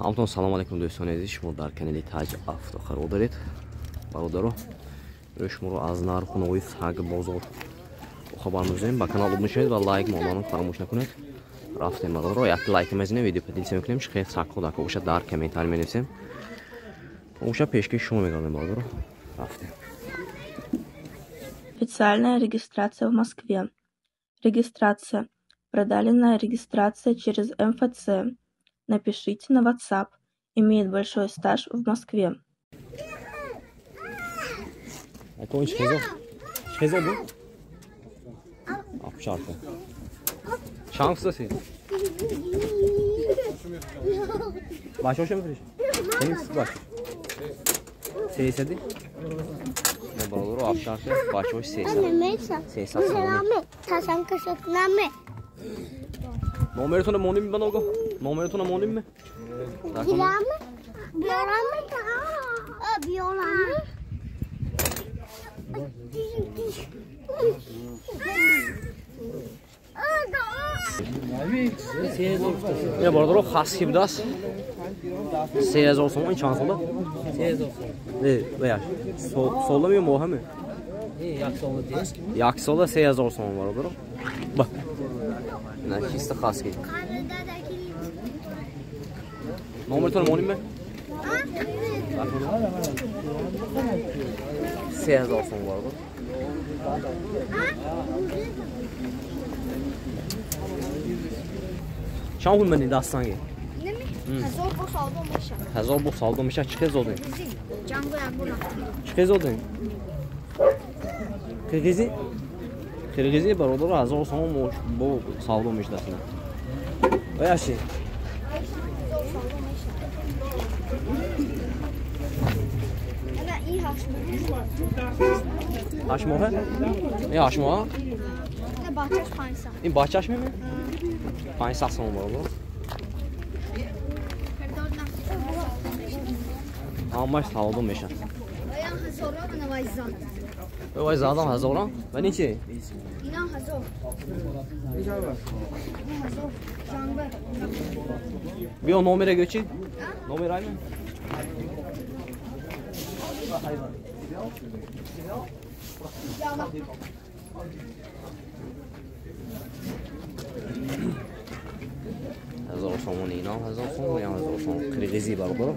همتون سلام علیکم دوستان عزیز، شما در کانال تاج افتخار دارید. برادرو شما رو از نرخ‌های سگ بازار خبر می‌دیم. با کانال ابونه شوید و لایک مامانو فراموش نکنید. رفتیم برادرو، یک لایک میزنید، ویدیو پدیلسه میکنیم. خیلی سگ خدا که باشه در کامنتار می‌نویسیم. باشه پیشکش شما می‌گردیم برادرو. رفتیم. Официальная регистрация в Москве. Регистрация. Продленная регистрация через МФЦ. Напишите на WhatsApp. Имеет большой стаж в Москве. برادرو آبشارته باشوش 300 نمرتون مونیم من آقا نمرتون مونیم من یه برادرو خاصی بدست 3000 so'm این چند ساله 3000 so'm نه بیاش ساله می مهمه یک ساله 3000 so'm برادرو bak نه چیست خاص کی نمرتون مونیم من 3000 so'm برادرو چند پول منی دستانگی؟ هزار با سالدو میشه چه زودین؟ چه زودین؟ خیلی برادر 1000 so'm با سالدو میشه دستانه ویاشی هاش ماه؟ این هاش ماه؟ این باچش میمه؟ 500 so'm برادر همش سالدو میشن وای زدم 1000 و این چی؟ اینا 1000 بیا نمره گوچی نمره ای من هزار so'm اینا 1000 so'm یا 1000 so'm قرقیزی برادر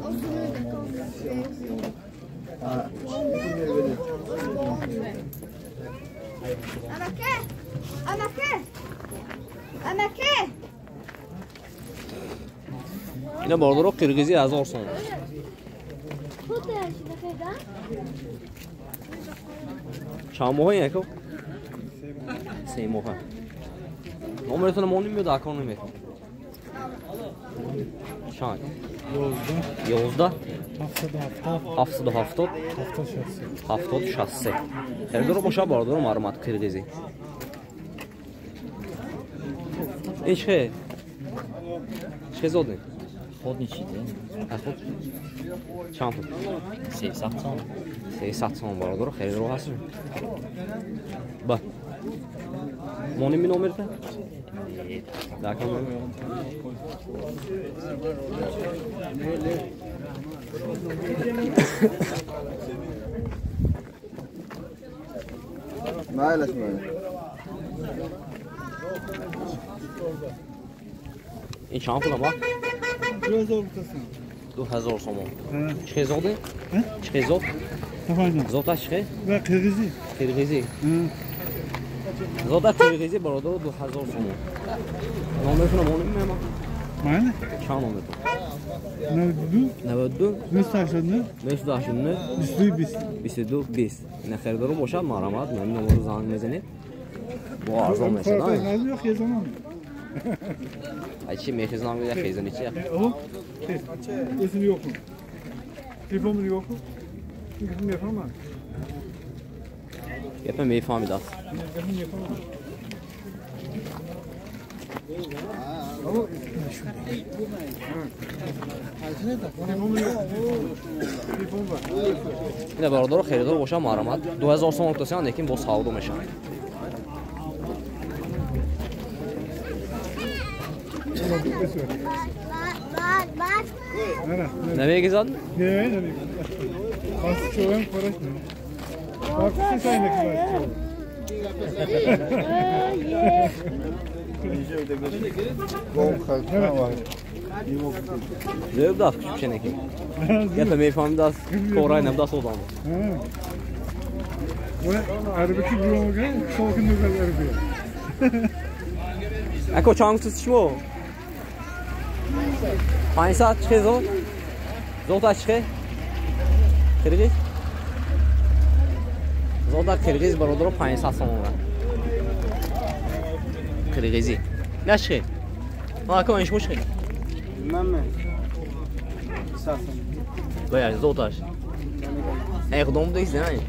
اینا برادر قرقیزی 1000 so'm چند ماه اینه که 3 ماه نمرتون مونیم میاد اکانو میکنم چند 11 770 73 خیلی رو باشه برادر معلومات قرقیزی این چه زودین؟ خود نیچیده خود چند بود؟ 300 so'm 300 so'm برادر خیلی رو هستیم با مونیم می نمرتون؟ دکم مالش مال این چند پول ما 2000 so'm چه زوده چه زود زودش چه و قرقیزی زوده قرقیزی برادر 2000 so'm نمرتون مونیم ما معنی چند نمرتون 92 289 22 20 نه خیلی رو باشه مرامت من نمره زنگ میزنید با ارزان میشه نه ای چی میخوام میگه خیزونی چیه اسمی yok mu? Telefonum yok mu? Çünkü yapamam. Yapam میفهمید است نه برادر خریدار باشه مرامت 2000 so'm تاسیان لیکن با سالدو میشه Nere? Nereye gezdin? Ne? Bas çoğun paraş ne? Bak sen ne kadar. Zöv das küçük şeneki. Ya da meyfam das korayna das oldu. Ve Arabici bloga soğukun da Arabi. Ako çang tutuşmu. Hangi saat çıkıyor zor? Zor çıkıyor. Kırgız. Zor da Kırgız barodoro 5 saat sonra. Kırgızı. Ne çıkıyor? Ha kaç mı çıkıyor? Bilmem mi? Sasın. Bayağı zor taş. Ekdom değilsin yani.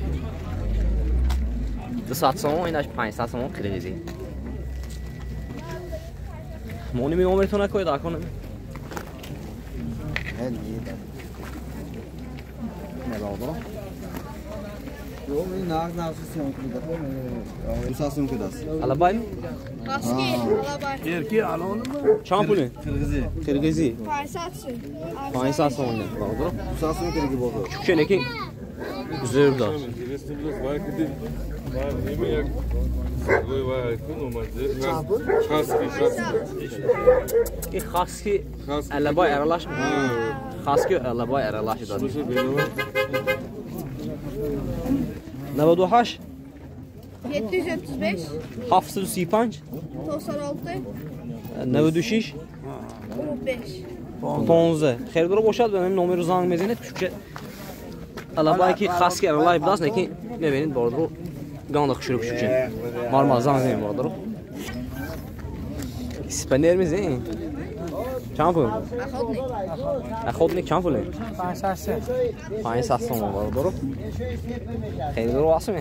2 saat sonra oynaş 5 saat sonra Kırgızı. Moni mi nomertona koy da konum. Ne oldu? Yok, nasıl sen okudu? Usasın kudas. Alabay mı? Kaski, alabar. Erki alon. Çampulü. Kırgızı. Kırgızı. Faysatsı. 5 saat sonra oldu. Usasın kırgı bozu. Küçük şeneki güzel da. Ki xaski alabay aralaş mı? Xaski alabay aralaş da. 98 735, 735 96, 96 15. 15. Xeyrdura boşad benim numara zang mezenet küçük. Alabay ki xaski aralaş bilas ne ki ne benim bordo ganda küçük küçük. Normal zang ne bordo. İspanyer değil. Çampul. Achodnik çampul. 5 saat sonra bordo. Xeyrdura vasmı?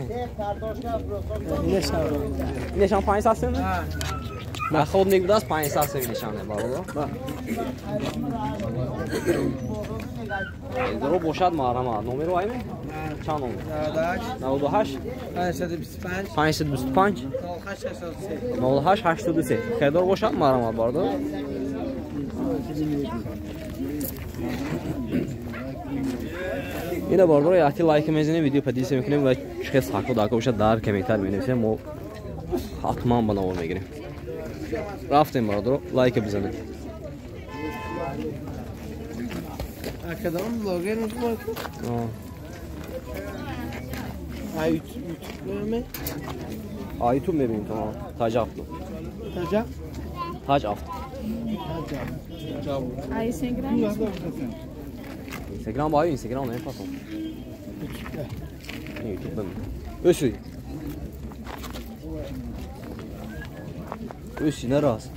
Nişan 5 saat sonra. Achodnik bilas 5 saat sonra nişan bordo. Xeyrdura boşad marama. Numara var mı? Çan numara. 98 525 08 83 Xeyrdura boşad marama bordo. Yine bordo ya ki like mezini video padiyse میکنیم و چه ساکو داکو بشه دار کمیتر می‌نویسه مو حتما bana olmaya girin. رفتیم bordo like بزنید. Arkadan vlogger nasıl bak? Ay 3 mi? Aytu bebeğim tamam. Tac Aftı. Taca? Tac Aftı. Aí 100 gramas. Instagram var ya Instagram ne yapalım? YouTube'da mı? Ösü. Ösü ne rast?